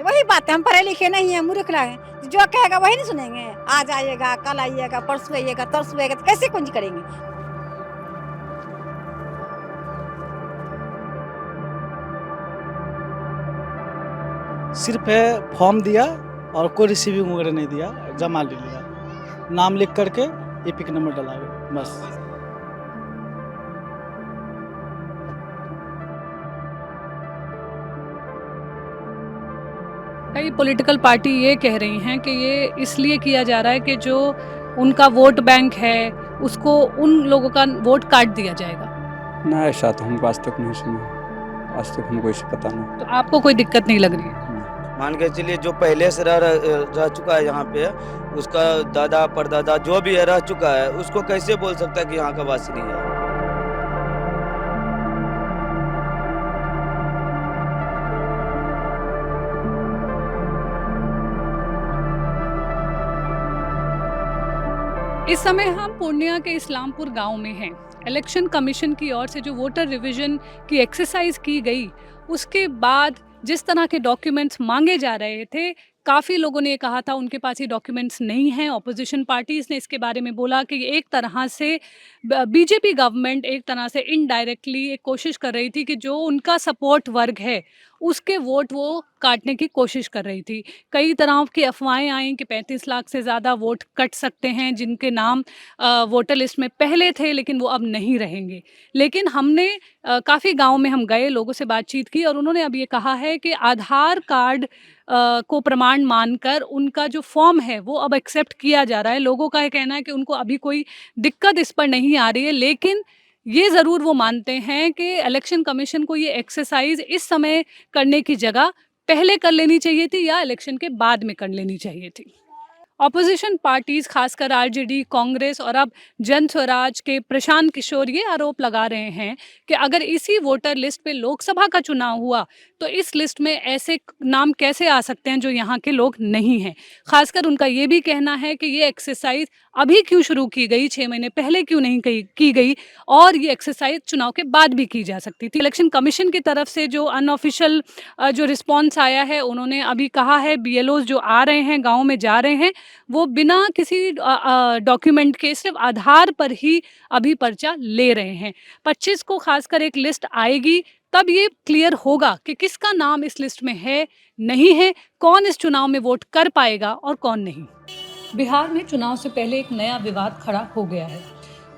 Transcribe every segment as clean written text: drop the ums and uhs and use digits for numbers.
तो वही बात है, हम पढ़े लिखे नहीं है, मूर्ख लोग हैं, जो कहेगा वही नहीं सुनेंगे। आज आइएगा, कल आइएगा, परसों आइएगा, तरसों आइएगा, तो कैसे कुंज करेंगे। सिर्फ है फॉर्म दिया और कोई रिसीविंग वगैरह नहीं दिया, जमा ले लिया, नाम लिख करके एपिक नंबर डला बस। कई पॉलिटिकल पार्टी ये कह रही हैं कि ये इसलिए किया जा रहा है कि जो उनका वोट बैंक है उसको उन लोगों का वोट काट दिया जाएगा। ना, ऐसा तो हमको आज तक नहीं सुना, आज तक हमको इसे पता नहीं। तो आपको कोई दिक्कत नहीं लग रही है? मान के चलिए जो पहले से रह चुका है यहाँ पे, उसका दादा परदादा जो भी है रह चुका है, उसको कैसे बोल सकता है कि यहाँ का वासी नहीं है। इस समय हम पूर्णिया के इस्लामपुर गांव में हैं। इलेक्शन कमीशन की ओर से जो वोटर रिवीजन की एक्सरसाइज की गई, उसके बाद जिस तरह के डॉक्यूमेंट्स मांगे जा रहे थे, काफ़ी लोगों ने कहा था उनके पास ये डॉक्यूमेंट्स नहीं हैं। ऑपोजिशन पार्टीज़ ने इसके बारे में बोला कि एक तरह से बीजेपी गवर्नमेंट एक तरह से इनडायरेक्टली एक कोशिश कर रही थी कि जो उनका सपोर्ट वर्ग है उसके वोट वो काटने की कोशिश कर रही थी। कई तरह की अफवाहें आई कि 35 लाख से ज़्यादा वोट कट सकते हैं जिनके नाम वोटर लिस्ट में पहले थे लेकिन वो अब नहीं रहेंगे। लेकिन हमने काफ़ी गाँव में हम गए, लोगों से बातचीत की और उन्होंने अब ये कहा है कि आधार कार्ड को प्रमाण मानकर उनका जो फॉर्म है वो अब एक्सेप्ट किया जा रहा है। लोगों का ये कहना है कि उनको अभी कोई दिक्कत इस पर नहीं आ रही है, लेकिन ये ज़रूर वो मानते हैं कि इलेक्शन कमीशन को ये एक्सरसाइज इस समय करने की जगह पहले कर लेनी चाहिए थी या इलेक्शन के बाद में कर लेनी चाहिए थी। ऑपोजिशन पार्टीज़ खासकर आरजेडी, कांग्रेस और अब जन स्वराज के प्रशांत किशोर ये आरोप लगा रहे हैं कि अगर इसी वोटर लिस्ट पे लोकसभा का चुनाव हुआ तो इस लिस्ट में ऐसे नाम कैसे आ सकते हैं जो यहाँ के लोग नहीं हैं। खासकर उनका ये भी कहना है कि ये एक्सरसाइज अभी क्यों शुरू की गई, 6 महीने पहले क्यों नहीं की गई और ये एक्सरसाइज चुनाव के बाद भी की जा सकती थी। इलेक्शन कमीशन की तरफ से जो अनऑफिशियल जो रिस्पॉन्स आया है, उन्होंने अभी कहा है बीएलओज जो आ रहे हैं, गाँव में जा रहे हैं, वो बिना किसी डॉक्यूमेंट के सिर्फ आधार पर ही अभी पर्चा ले रहे हैं। 25 को खासकर एक लिस्ट आएगी, तब ये क्लियर होगा कि किसका नाम इस लिस्ट में है, नहीं है, कौन इस चुनाव में वोट कर पाएगा और कौन नहीं। बिहार में चुनाव से पहले एक नया विवाद खड़ा हो गया है।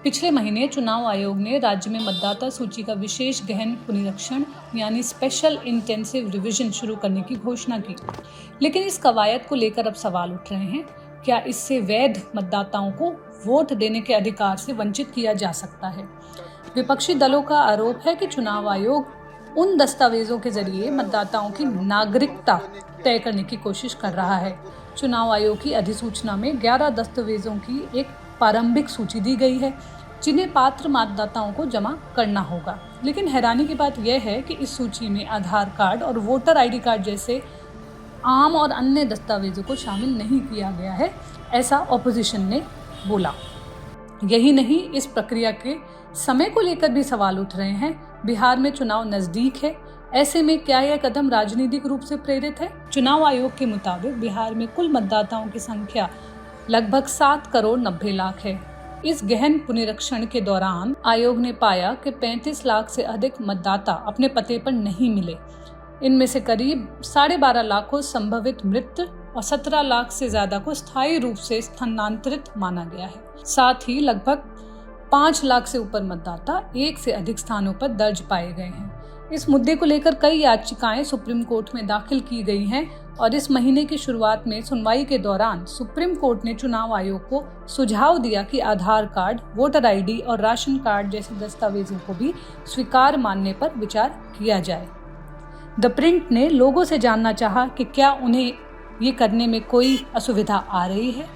पिछले महीने चुनाव आयोग ने राज्य में मतदाता सूची का विशेष गहन पुनरीक्षण यानी स्पेशल इंटेंसिव रिवीजन शुरू करने की घोषणा की। लेकिन इस कवायद को लेकर अब सवाल उठ रहे हैं, क्या इससे वैध मतदाताओं को वोट देने के अधिकार से वंचित किया जा सकता है। विपक्षी दलों का आरोप है कि चुनाव आयोग उन दस्तावेजों के जरिए मतदाताओं की नागरिकता तय करने की कोशिश कर रहा है। चुनाव आयोग की अधिसूचना में 11 दस्तावेजों की एक प्रारंभिक सूची दी गई है जिन्हें पात्र मतदाताओं को जमा करना होगा। लेकिन हैरानी की बात यह है कि इस सूची में आधार कार्ड और वोटर आईडी कार्ड जैसे आम और अन्य दस्तावेजों को शामिल नहीं किया गया है, ऐसा ऑपोजिशन ने बोला। यही नहीं, इस प्रक्रिया के समय को लेकर भी सवाल उठ रहे हैं। बिहार में चुनाव नजदीक है, ऐसे में क्या यह कदम राजनीतिक रूप से प्रेरित है। चुनाव आयोग के मुताबिक बिहार में कुल मतदाताओं की संख्या लगभग 7 करोड़ 90 लाख है। इस गहन पुनरीक्षण के दौरान आयोग ने पाया कि 35 लाख से अधिक मतदाता अपने पते पर नहीं मिले। इनमें से करीब 12.5 लाख को संभवित मृत और 17 लाख से ज्यादा को स्थायी रूप से स्थानांतरित माना गया है। साथ ही लगभग 5 लाख से ऊपर मतदाता एक से अधिक स्थानों पर दर्ज पाए गए हैं। इस मुद्दे को लेकर कई याचिकाएं सुप्रीम कोर्ट में दाखिल की गई हैं और इस महीने की शुरुआत में सुनवाई के दौरान सुप्रीम कोर्ट ने चुनाव आयोग को सुझाव दिया कि आधार कार्ड, वोटर आईडी और राशन कार्ड जैसे दस्तावेजों को भी स्वीकार मानने पर विचार किया जाए। द प्रिंट ने लोगों से जानना चाहा कि क्या उन्हें ये करने में कोई असुविधा आ रही है।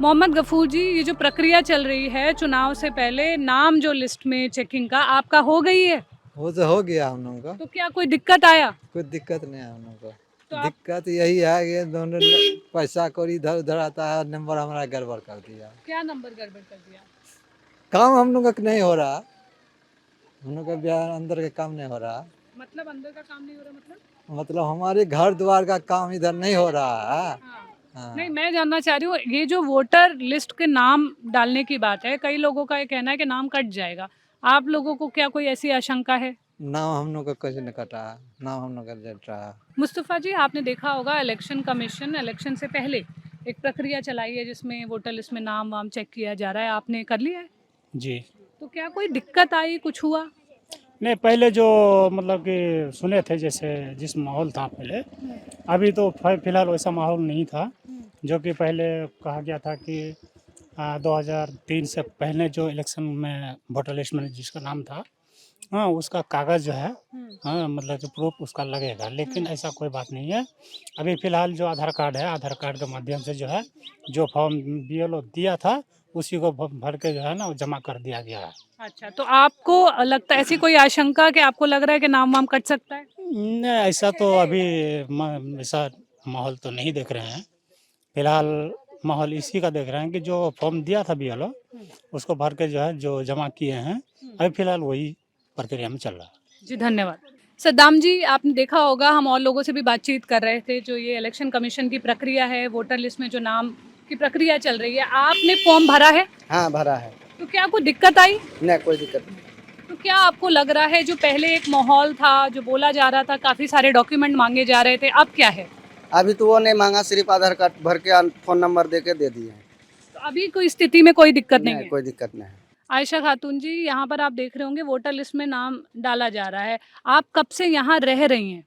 मोहम्मद गफूर जी, ये जो प्रक्रिया चल रही है चुनाव से पहले नाम जो लिस्ट में चेकिंग का आपका हो गई है? वो तो हो गया हम लोगों का। तो क्या कोई दिक्कत आया? कोई दिक्कत नहीं है हम लोगों को। तो दिक्कत यही है कि दोनों पैसा कौड़ी इधर उधर आता है, नंबर हमारा गड़बड़ कर दिया। क्या नंबर गड़बड़ कर दिया? काम हम लोग का नहीं हो रहा, हम लोग का बिहार अंदर के काम नहीं हो रहा। मतलब अंदर का काम नहीं हो रहा मतलब हमारे घर द्वार का काम इधर नहीं हो रहा है। हाँ। हाँ। नहीं, मैं जानना चाह रही हूँ, ये जो वोटर लिस्ट के नाम डालने की बात है, कई लोगों का ये कहना है कि नाम कट जाएगा। आप लोगों को क्या कोई ऐसी आशंका है? नाम हम लोग का कुछ नहीं कटा, नाम हम लोग का जट रहा। मुस्तफ़ा जी, आपने देखा होगा इलेक्शन कमीशन इलेक्शन से पहले एक प्रक्रिया चलाई है जिसमें वोटर लिस्ट में नाम वाम चेक किया जा रहा है, आपने कर लिया है? जी तो क्या कोई दिक्कत आई, कुछ हुआ? नहीं, पहले जो मतलब कि सुने थे जैसे जिस माहौल था पहले, अभी तो फिलहाल वैसा माहौल नहीं था। जो कि पहले कहा गया था कि 2003 से पहले जो इलेक्शन में वोटर लिस्ट में जिसका नाम था, हाँ, उसका कागज़ जो है, हाँ, मतलब कि प्रूफ उसका लगेगा, लेकिन ऐसा कोई बात नहीं है। अभी फ़िलहाल जो आधार कार्ड है, आधार कार्ड के माध्यम से जो है, जो फॉर्म बीएलओ दिया था, उसी को भर के जो है ना, वो जमा कर दिया गया है। अच्छा, तो आपको लगता है ऐसी कोई आशंका कि आपको लग रहा है कि नाम वाम कट सकता है? नहीं, ऐसा तो अभी ऐसा माहौल तो नहीं देख रहे हैं। फिलहाल माहौल इसी का देख रहे हैं कि जो फॉर्म दिया था बीएलओ, उसको भर के जो है जो जमा किए हैं, अभी फिलहाल वही प्रक्रिया में चल रहा है। जी, धन्यवाद। सद्दाम जी, आपने देखा होगा, हम और लोगों से भी बातचीत कर रहे थे, जो ये इलेक्शन कमीशन की प्रक्रिया है, वोटर लिस्ट में जो नाम की प्रक्रिया चल रही है, आपने फॉर्म भरा है? हाँ भरा है। तो क्या कोई दिक्कत आई? नहीं, कोई दिक्कत नहीं। तो क्या आपको लग रहा है जो पहले एक माहौल था, जो बोला जा रहा था, काफ़ी सारे डॉक्यूमेंट मांगे जा रहे थे, अब क्या है? अभी तो वो नहीं मांगा, सिर्फ आधार कार्ड भर के फोन नंबर दे के दे दिए हैं। तो अभी कोई स्थिति में कोई दिक्कत नहीं है? कोई दिक्कत नहीं है। आयशा खातून जी, यहाँ पर आप देख रहे होंगे वोटर लिस्ट में नाम डाला जा रहा है। आप कब से यहाँ रह रही हैं?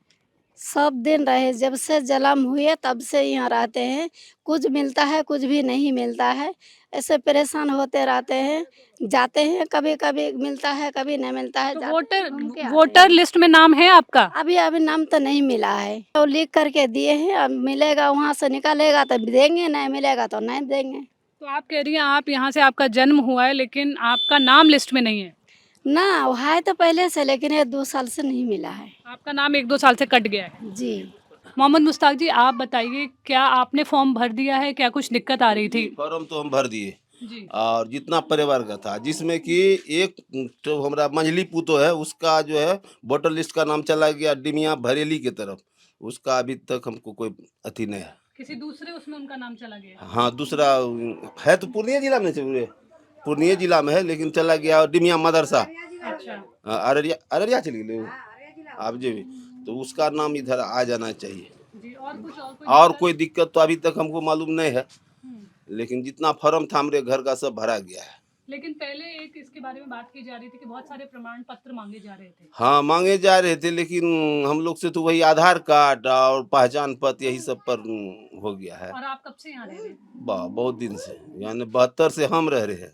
सब दिन रहे, जब से जन्म हुए तब से यहाँ रहते हैं। कुछ मिलता है, कुछ भी नहीं मिलता है। ऐसे परेशान होते रहते हैं। जाते हैं, कभी कभी मिलता है, कभी नहीं मिलता है। तो जाते हैं, घूम के आते वोटर हैं। लिस्ट में नाम है आपका? अभी अभी नाम तो नहीं मिला है, तो लिख करके दिए हैं। अब मिलेगा, वहाँ से निकालेगा तो देंगे, नहीं मिलेगा तो नहीं देंगे। तो आप कह रही हैं आप यहाँ से, आपका जन्म हुआ है लेकिन आपका नाम लिस्ट में नहीं है? ना, वो है तो पहले से, लेकिन ये 2 साल से नहीं मिला है। आपका नाम 1-2 साल से कट गया है। जी। मोहम्मद मुश्ताक जी, आप बताइए, क्या आपने फॉर्म भर दिया है? क्या कुछ दिक्कत आ रही थी? फॉर्म तो हम भर दिए जी। और जितना परिवार का था, जिसमें कि एक तो हमारा मंझली पुतो है, उसका जो है वोटर लिस्ट का नाम चला गया डिमिया भरेली की तरफ। उसका अभी तक हमको कोई अथी नहीं है। किसी दूसरे उसमें उनका नाम चला गया? हाँ, दूसरा है तो पूर्णिया जिला में से, पूर्णिया जिला में है, लेकिन चला गया डिमिया मदरसा। अच्छा। अररिया अररिया चली गई आप जी भी, तो उसका नाम इधर आ जाना चाहिए। जी, और कोई दिक्कत तो अभी तक हमको मालूम नहीं है, लेकिन जितना फॉर्म था हमारे घर का सब भरा गया है। लेकिन पहले एक इसके बारे में बात की जा रही थी कि बहुत सारे प्रमाण पत्र मांगे जा रहे थे। हाँ, मांगे जा रहे थे, लेकिन हम लोग से तो वही आधार कार्ड और पहचान पत्र यही सब पर हो गया है। और आप कब से यहाँ रह रहे हैं? बहुत दिन से, यानी 72 से हम रह रहे हैं।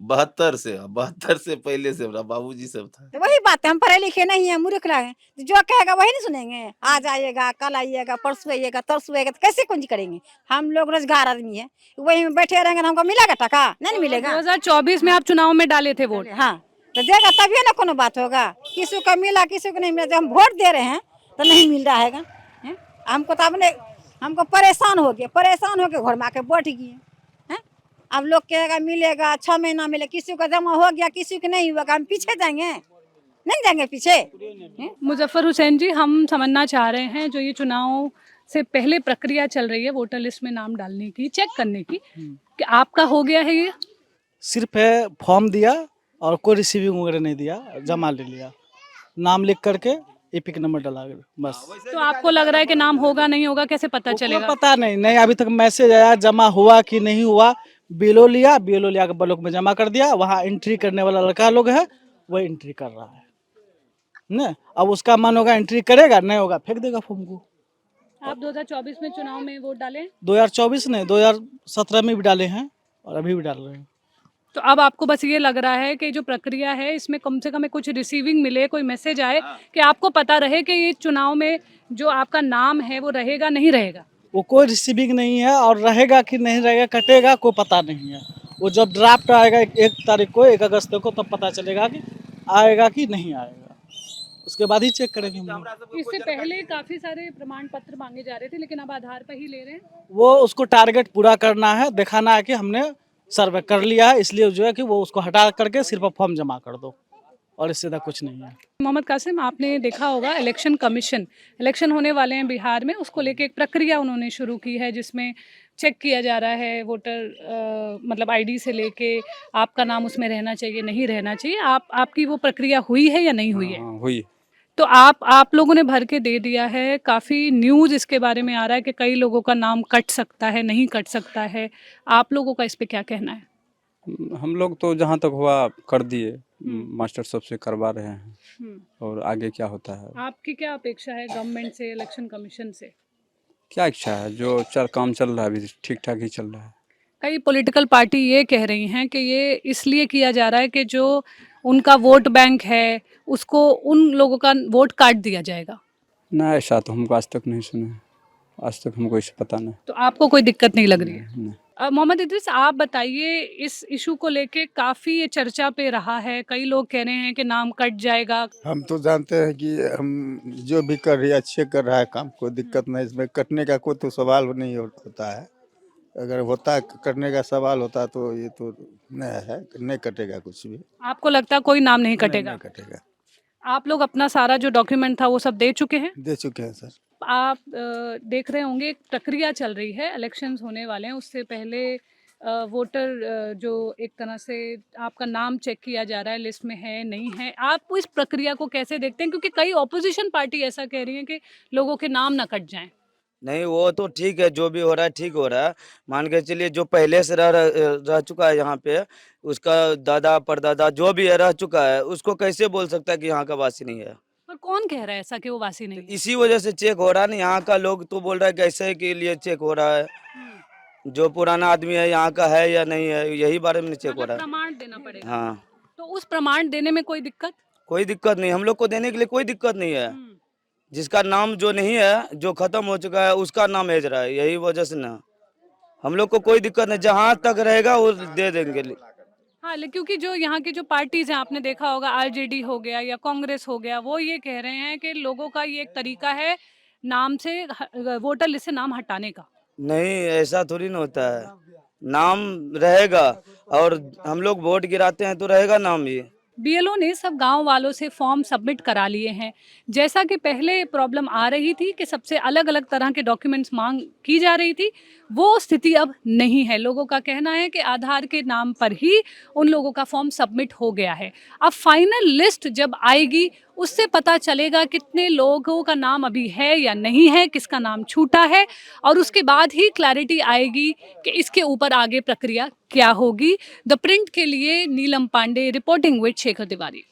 72 से पहले से हमारा बाबूजी सब था। तो वही बात है, हम पढ़े लिखे नहीं है, मूर्ख लोग हैं। तो जो कहेगा वही नहीं सुनेंगे। आज आइएगा, कल आइएगा, परसों आइएगा, तरसों आइएगा, तो कैसे कुंज करेंगे? हम लोग रोजगार आदमी है, वही में बैठे रहेंगे तो हमको मिलेगा टका? नहीं मिलेगा। 2024 में आप चुनाव में डाले थे वोट? हाँ, तो देगा तभी ना कोनो बात होगा। किसी को मिला, किसी को नहीं मिला। जब हम वोट दे रहे हैं तो नहीं मिल रहा है। हमको तो अपने हमको परेशान हो गए घर में आके बैठ गए हैं। अब लोग कहेगा मिलेगा, 6 महीना मिले, किसी को जमा हो गया, किसी को नहीं हुआ, हम पीछे जाएंगे? नहीं जाएंगे पीछे। मुजफ्फर हुसैन जी, हम समझना चाह रहे हैं, जो ये चुनाव से पहले प्रक्रिया चल रही है वोटर लिस्ट में नाम डालने की, चेक करने की, कि आपका हो गया है ये? सिर्फ है फॉर्म दिया और कोई रिसीविंग वगैरह नहीं दिया, जमा ले लिया, नाम लिख करके एपिक नंबर डला गया, बस। तो आपको लग रहा है कि नाम होगा नहीं होगा, कैसे पता चलेगा? पता नहीं, अभी तक मैसेज आया जमा हुआ कि नहीं हुआ। बीएलओ लिया के ब्लॉक में जमा कर दिया, वहाँ एंट्री करने वाला लड़का लोग है, वो एंट्री कर रहा है ना। अब उसका मन होगा एंट्री करेगा, नहीं होगा फेंक देगा फॉर्म को। आप 2024 में चुनाव में वोट डाले? 2024 नहीं, 2017 में भी डाले हैं और अभी भी डाल रहे हैं। तो अब आपको बस ये लग रहा है कि जो प्रक्रिया है इसमें कम से कम कुछ रिसीविंग मिले, कोई मैसेज आए कि आपको पता रहे कि ये चुनाव में जो आपका नाम है वो रहेगा नहीं रहेगा? वो कोई रिसीविंग नहीं है, और रहेगा कि नहीं रहेगा, कटेगा, कोई पता नहीं है। वो जब ड्राफ्ट आएगा 1 तारीख को, 1 अगस्त को, तब पता चलेगा कि आएगा कि नहीं आएगा। उसके बाद ही चेक करेंगे हम लोग। इससे पहले काफी सारे प्रमाण पत्र मांगे जा रहे थे, लेकिन अब आधार पर ही ले रहे हैं। वो उसको टारगेट पूरा करना है, दिखाना है कि हमने सर्वे कर लिया है, इसलिए जो है कि वो उसको हटा करके सिर्फ फॉर्म जमा कर दो। और इससे ज़्यादा कुछ नहीं है। मोहम्मद कासिम, आपने देखा होगा इलेक्शन कमीशन, इलेक्शन होने वाले हैं बिहार में, उसको लेके एक प्रक्रिया उन्होंने शुरू की है जिसमें चेक किया जा रहा है वोटर मतलब आईडी से लेके आपका नाम उसमें रहना चाहिए नहीं रहना चाहिए। आपकी वो प्रक्रिया हुई है या नहीं हुई है? हाँ, हुई। तो आप लोगों ने भर के दे दिया है, काफ़ी न्यूज़ इसके बारे में आ रहा है कि कई लोगों का नाम कट सकता है, नहीं कट सकता है। आप लोगों का इस पे क्या कहना है? हम लोग तो जहाँ तक हुआ कर दिए, मास्टर साहब से करवा रहे हैं, और आगे क्या होता है। आपकी क्या अपेक्षा है गवर्नमेंट से, इलेक्शन कमीशन से? क्या इच्छा है, जो काम चल रहा है अभी ठीक ठाक ही चल रहा है। कई पॉलिटिकल पार्टी ये कह रही हैं कि ये इसलिए किया जा रहा है कि जो उनका वोट बैंक है उसको उन लोगों का वोट काट दिया जाएगा। ना, ऐसा तो हमको आज तक नहीं सुना है, आज तक हमको इसे पता नहीं। तो आपको कोई दिक्कत नहीं लग रही है? नहीं। मोहम्मद इद्रिस, आप बताइए, इस इशू को लेके काफ़ी ये चर्चा पे रहा है, कई लोग कह रहे हैं कि नाम कट जाएगा। हम तो जानते हैं कि हम जो भी कर रही है अच्छे कर रहा है काम, कोई दिक्कत नहीं, इसमें कटने का कोई तो सवाल नहीं होता है। अगर होता है कटने का सवाल होता तो ये तो नहीं है, नहीं कटेगा कुछ भी। आपको लगता है कोई नाम नहीं कटेगा? नहीं कटेगा। आप लोग अपना सारा जो डॉक्यूमेंट था वो सब दे चुके हैं? दे चुके हैं सर। आप देख रहे होंगे एक प्रक्रिया चल रही है, इलेक्शंस होने वाले हैं, उससे पहले वोटर जो एक तरह से आपका नाम चेक किया जा रहा है, लिस्ट में है नहीं है। आप इस प्रक्रिया को कैसे देखते हैं, क्योंकि कई ऑपोजिशन पार्टी ऐसा कह रही हैं कि लोगों के नाम ना कट जाएं? नहीं, वो तो ठीक है, जो भी हो रहा है ठीक हो रहा है। मान के चलिए जो पहले से रह चुका है यहाँ पे, उसका दादा परदादा जो भी है रह चुका है, उसको कैसे बोल सकता है कि यहाँ का वासी नहीं है? पर कौन कह रहा है ऐसा कि वो वासी नहीं है? इसी वजह से चेक हो रहा है ना, यहाँ का लोग तो बोल रहा है कैसे के लिए चेक हो रहा है, जो पुराना आदमी है यहाँ का है या नहीं है, यही बारे में चेक हो मतलब रहा है। प्रमाण देना पड़ेगा। हाँ, तो उस प्रमाण देने में कोई दिक्कत? कोई दिक्कत नहीं, हम लोग को देने के लिए कोई दिक्कत नहीं है। जिसका नाम जो नहीं है, जो खत्म हो चुका है, उसका नाम भेज रहा है, यही वजह से ना हम लोग को कोई दिक्कत नहीं, जहाँ तक रहेगा वो दे देंगे। हाँ, क्योंकि जो यहाँ की जो पार्टीज हैं, आपने देखा होगा आरजेडी हो गया या कांग्रेस हो गया, वो ये कह रहे हैं कि लोगों का ये एक तरीका है नाम से वोटर लिस्ट से नाम हटाने का। नहीं, ऐसा थोड़ी ना होता है, नाम रहेगा और हम लोग वोट गिराते हैं तो रहेगा नाम भी। बीएलओ ने सब गांव वालों से फॉर्म सबमिट करा लिए हैं। जैसा कि पहले प्रॉब्लम आ रही थी कि सबसे अलग अलग तरह के डॉक्यूमेंट्स मांग की जा रही थी, वो स्थिति अब नहीं है। लोगों का कहना है कि आधार के नाम पर ही उन लोगों का फॉर्म सबमिट हो गया है। अब फाइनल लिस्ट जब आएगी उससे पता चलेगा कितने लोगों का नाम अभी है या नहीं है, किसका नाम छूटा है, और उसके बाद ही क्लैरिटी आएगी कि इसके ऊपर आगे प्रक्रिया क्या होगी। द प्रिंट के लिए नीलम पांडे रिपोर्टिंग विद शेखर तिवारी।